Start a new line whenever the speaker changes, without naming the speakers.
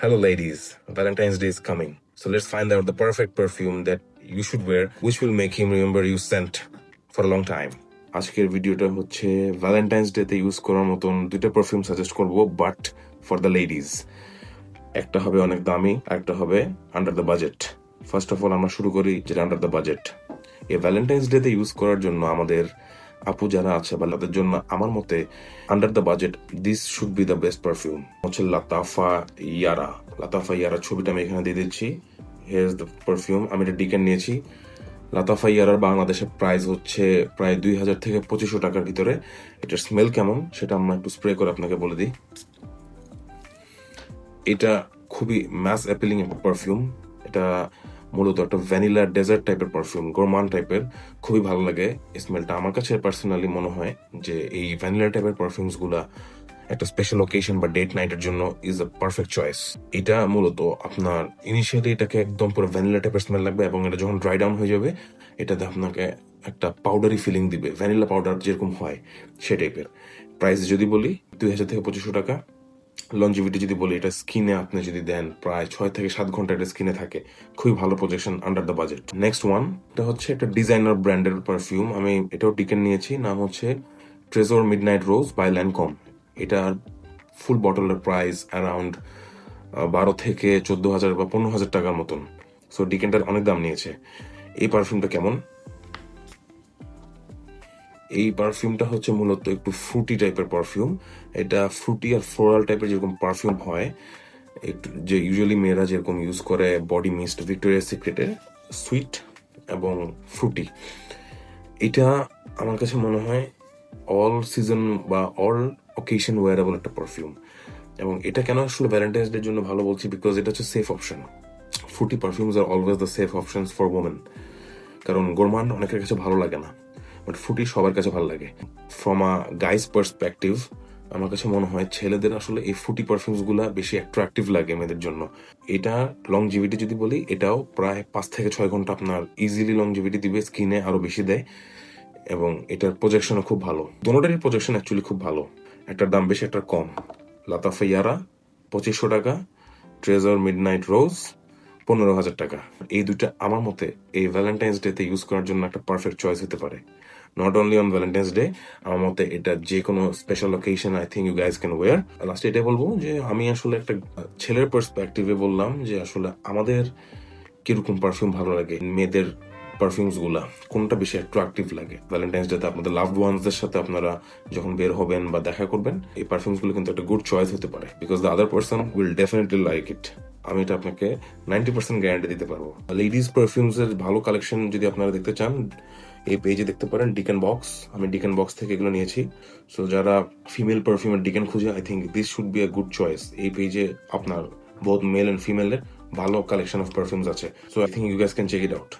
Hello, ladies. Valentine's Day is coming. So let's find out the perfect perfume that you should wear, which will make him remember you scent for a long time. আজকের ভিডিওটা হচ্ছে Valentine's ডেতে use করার মতন দুইটা perfume suggest করব, but for the ladies. একটা হবে অনেক দামি, একটা হবে under the budget. First of all আমরা শুরু করি যেটা আন্ডার দ্য বাজেট। এই ভ্যালেন্টাইন্স ডেতে ইউজ করার জন্য আমাদের আপু যারা আছে বা তাদের জন্য আমার মতে under the budget this should B the best perfume হচ্ছে লাতাফা ইয়ারা। লাতাফা ইয়ারা ছবিটা আমি এখানে দিয়ে দিচ্ছি। Here is the perfume. আমি এটা ডিকেন নিয়েছি। লাতাফা ইয়ারার বাংলাদেশের প্রাইস হচ্ছে প্রায় 2000 থেকে 2500 টাকার ভিতরে। এটার স্মেল কেমন সেটা আমরা একটু স্প্রে করে আপনাকে বলে দিই। এটা খুবই ম্যাস অ্যাপিলিং একটা পারফিউম। এটা মূলত একটা ভ্যানিলা ডেজার্ট টাইপের পারফিউম, গোরমান টাইপের। খুবই ভালো লাগে স্মেলটা। আমার কাছে পার্সোনালি মনে হয় যে এই ভ্যানিলা টাইপের পারফিউমস গুলা একটা স্পেশাল ওকেশন বা ডেট নাইটের জন্য ইজ আ পারফেক্ট চয়েস। এটা মূলত আপনার ইনিশিয়ালি এটাকে একদম পুরো ভ্যানিলা টাইপের স্মেল লাগবে, এবং এটা যখন ড্রাই ডাউন হয়ে যাবে এটাতে আপনাকে একটা পাউডারি ফিলিং দিবে, ভ্যানিলা পাউডার যেরকম হয় সে টাইপের। প্রাইস যদি বলি 2000 থেকে 2500 টাকা। লঞ্জিভিটি যদি বলি, এটা স্কিনে আপনি যদি দেন প্রায় 6 থেকে 7 ঘন্টা এটা স্কিনে থাকে। খুবই ভালো projection under the budget. Next one, এটা হচ্ছে একটা ডিজাইনার ব্র্যান্ডের পারফিউম। আমি এটাও ডিকেন নিয়েছি। নাম হচ্ছে ট্রেজর মিডনাইট রোজ বাই ল্যানকম। এটার ফুল বটলের প্রাইস অ্যারাউন্ড 12 থেকে 14,000 বা 15,000 টাকার মতন। সো ডিকেনটার অনেক দাম নিয়েছে। এই পারফিউমটা কেমন? এই পারফিউমটা হচ্ছে মূলত একটু ফ্রুটি টাইপের পারফিউম। এটা ফ্রুটি আর ফ্লোরাল টাইপের যেরকম পারফিউম হয়, একটু যে ইউজুয়ালি মেয়েরা যেরকম ইউজ করে বডি মিস্ট, ভিক্টোরিয়া সিক্রেটের, সুইট এবং ফ্রুটি। এটা আমার কাছে মনে হয় অল সিজন বা অল অকেশন ওয়ারেবল একটা পারফিউম। এবং এটা কেন আসলে ভ্যালেন্টাইন্স ডের জন্য ভালো বলছি, বিকজ এটা হচ্ছে safe option. Fruity perfumes are always the safe options for women. কারণ গোরমান অনেকের কাছে ভালো লাগে না, বাট ফ্রুটি সবার কাছে ভালো লাগে। ফ্রম আ গাইজ পার্সপেক্টিভ আমার কাছে মনে হয় ছেলেদের আসলে এই ফ্রুটি পারফিউমস গুলা বেশি অ্যাট্রাকটিভ লাগে মেয়েদের জন্য। এটা লংজিভিটি যদি বলি, এটাও প্রায় 5 থেকে 6 ঘন্টা আপনার ইজিলি লংজিভিটি দিবে, স্কিনে আরো বেশি দেয়, এবং এটার প্রজেকশনও খুব ভালো। দোনোটারই প্রজেকশন অ্যাকচুয়ালি খুব ভালো। একটার দাম বেশি, একটার কম। লাতাফা ইয়ারা 2500 টাকা, ট্রেজার মিডনাইট রোজ 15,000 টাকা। এই দুইটা আমার মতে এই ভ্যালেন্টাইন্স ডেতে ইউজ করার জন্য একটা পারফেক্ট চয়েস হতে পারে। Not only on Valentine's day, আমার মতে এটা যে কোনো special occasion I think you guys can wear. লাস্টে এটাই বলবো যে আমি আসলে একটা ছেলের পার্সপেক্টিভে বললাম যে আসলে আমাদের কিরকম পারফিউম ভালো লাগে, মেয়েদের পারফিউমস গুলা কোনটা বেশি অ্যাট্রাকটিভ লাগে ভ্যালেন্টাইন্স ডেতে আপনাদের লাভড ওয়ান্সদের সাথে আপনারা যখন বের হবেন বা দেখা করবেন। এই পারফিউমস গুলো কিন্তু একটা গুড চয়েস হতে পারে, because the other person will definitely like it. আমি এটা আপনাকে 90% গ্যারান্টি দিতে পারবো। লেডিস পারফিউমস এর ভালো কালেকশন যদি আপনারা দেখতে চান, এই পেজে দেখতে পারেন ডিকেন বক্স। আমি ডিকেন বক্স থেকে এগুলো নিয়েছি। সো যারা ফিমেল পারফিউমের ডিকেন খুঁজে, I think this should be a good choice. এই পেজে আপনার বোথ মেল এন্ড ফিমেলের ভালো কালেকশন অফ পারফিউমস আছে। So I think you guys can check it out.